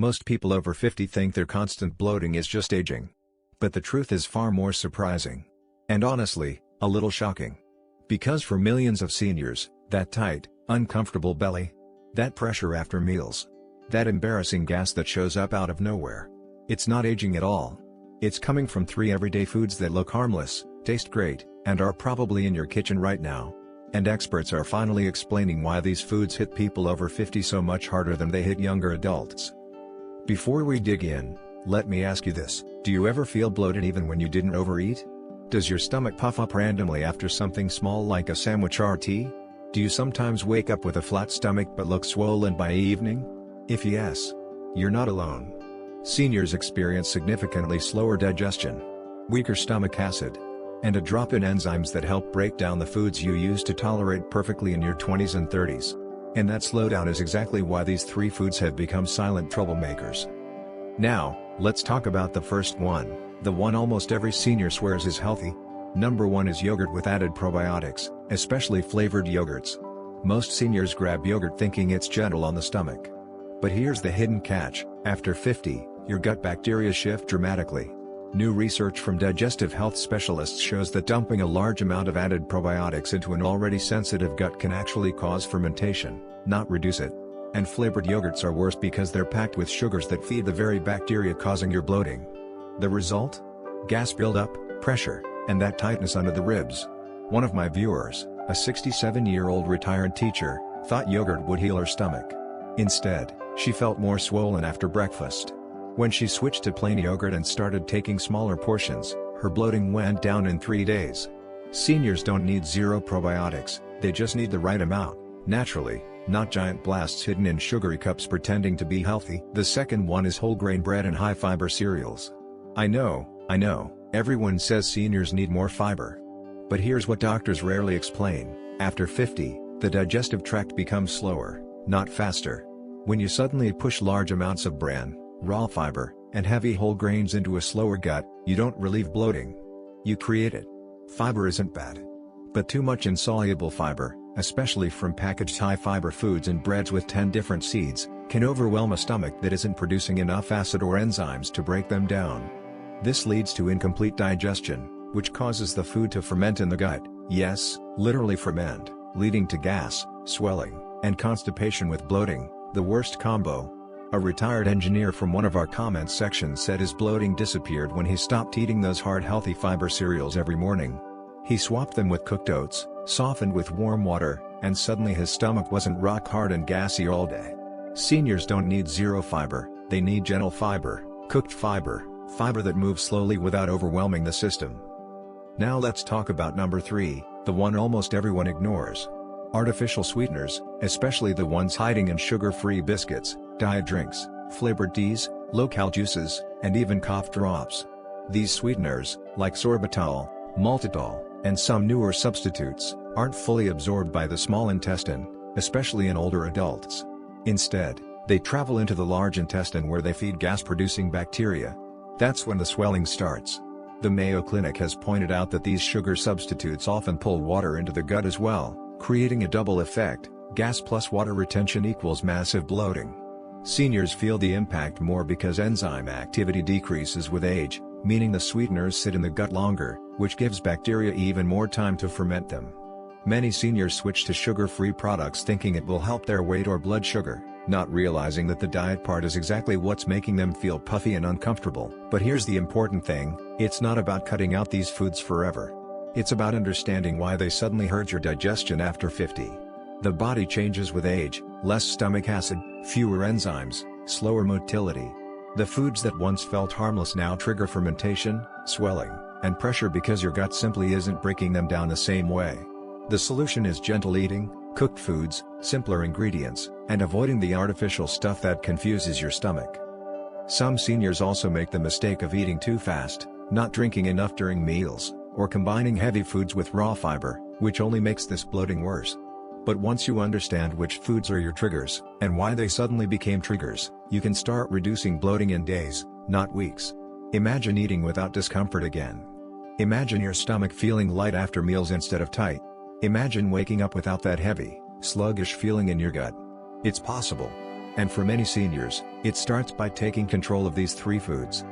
Most people over 50 think their constant bloating is just aging. But the truth is far more surprising. And honestly, a little shocking. Because for millions of seniors, that tight, uncomfortable belly, that pressure after meals, that embarrassing gas that shows up out of nowhere, it's not aging at all. It's coming from 3 everyday foods that look harmless, taste great, and are probably in your kitchen right now. And experts are finally explaining why these foods hit people over 50 so much harder than they hit younger adults. Before we dig in, let me ask you this: do you ever feel bloated even when you didn't overeat? Does your stomach puff up randomly after something small like a sandwich or tea? Do you sometimes wake up with a flat stomach but look swollen by evening? If yes, you're not alone. Seniors experience significantly slower digestion, weaker stomach acid, and a drop in enzymes that help break down the foods you used to tolerate perfectly in your 20s and 30s. And that slowdown is exactly why these 3 foods have become silent troublemakers. Now, let's talk about the first one, the one almost every senior swears is healthy. Number 1 is yogurt with added probiotics, especially flavored yogurts. Most seniors grab yogurt thinking it's gentle on the stomach. But here's the hidden catch: after 50, your gut bacteria shift dramatically. New research from digestive health specialists shows that dumping a large amount of added probiotics into an already sensitive gut can actually cause fermentation, not reduce it. And flavored yogurts are worse because they're packed with sugars that feed the very bacteria causing your bloating. The result? Gas buildup, pressure, and that tightness under the ribs. One of my viewers, a 67-year-old retired teacher, thought yogurt would heal her stomach. Instead, she felt more swollen after breakfast. When she switched to plain yogurt and started taking smaller portions, her bloating went down in 3 days. Seniors don't need zero probiotics, they just need the right amount, naturally, not giant blasts hidden in sugary cups pretending to be healthy. The second one is whole grain bread and high fiber cereals. I know, everyone says seniors need more fiber. But here's what doctors rarely explain: after 50, the digestive tract becomes slower, not faster. When you suddenly push large amounts of bran, raw fiber, and heavy whole grains into a slower gut, you don't relieve bloating. You create it. Fiber isn't bad. But too much insoluble fiber, especially from packaged high-fiber foods and breads with 10 different seeds, can overwhelm a stomach that isn't producing enough acid or enzymes to break them down. This leads to incomplete digestion, which causes the food to ferment in the gut, yes, literally ferment, leading to gas, swelling, and constipation with bloating, the worst combo. A retired engineer from one of our comments sections said his bloating disappeared when he stopped eating those hard healthy fiber cereals every morning. He swapped them with cooked oats, softened with warm water, and suddenly his stomach wasn't rock hard and gassy all day. Seniors don't need zero fiber, they need gentle fiber, cooked fiber, fiber that moves slowly without overwhelming the system. Now let's talk about number 3, the one almost everyone ignores. Artificial sweeteners, especially the ones hiding in sugar-free biscuits, diet drinks, flavored teas, low-cal juices, and even cough drops. These sweeteners, like sorbitol, maltitol, and some newer substitutes, aren't fully absorbed by the small intestine, especially in older adults. Instead, they travel into the large intestine where they feed gas-producing bacteria. That's when the swelling starts. The Mayo Clinic has pointed out that these sugar substitutes often pull water into the gut as well, creating a double effect: gas plus water retention equals massive bloating. Seniors feel the impact more because enzyme activity decreases with age, meaning the sweeteners sit in the gut longer, which gives bacteria even more time to ferment them. Many seniors switch to sugar-free products thinking it will help their weight or blood sugar, not realizing that the diet part is exactly what's making them feel puffy and uncomfortable. But here's the important thing: it's not about cutting out these foods forever. It's about understanding why they suddenly hurt your digestion after 50. The body changes with age: less stomach acid, fewer enzymes, slower motility. The foods that once felt harmless now trigger fermentation, swelling, and pressure because your gut simply isn't breaking them down the same way. The solution is gentle eating, cooked foods, simpler ingredients, and avoiding the artificial stuff that confuses your stomach. Some seniors also make the mistake of eating too fast, not drinking enough during meals, or combining heavy foods with raw fiber, which only makes this bloating worse. But once you understand which foods are your triggers, and why they suddenly became triggers, you can start reducing bloating in days, not weeks. Imagine eating without discomfort again. Imagine your stomach feeling light after meals instead of tight. Imagine waking up without that heavy, sluggish feeling in your gut. It's possible. And for many seniors, it starts by taking control of these 3 foods.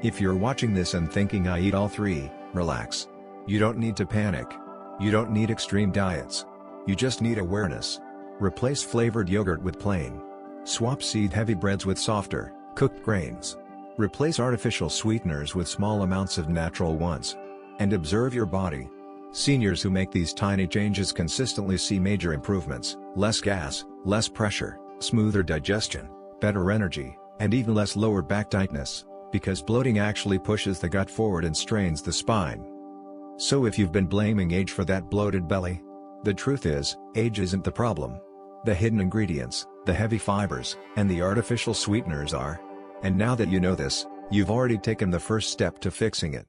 If you're watching this and thinking I eat all 3, relax. You don't need to panic. You don't need extreme diets. You just need awareness. Replace flavored yogurt with plain. Swap seed-heavy breads with softer, cooked grains. Replace artificial sweeteners with small amounts of natural ones. And observe your body. Seniors who make these tiny changes consistently see major improvements: less gas, less pressure, smoother digestion, better energy, and even less lower back tightness, because bloating actually pushes the gut forward and strains the spine. So if you've been blaming age for that bloated belly, the truth is, age isn't the problem. The hidden ingredients, the heavy fibers, and the artificial sweeteners are. And now that you know this, you've already taken the first step to fixing it.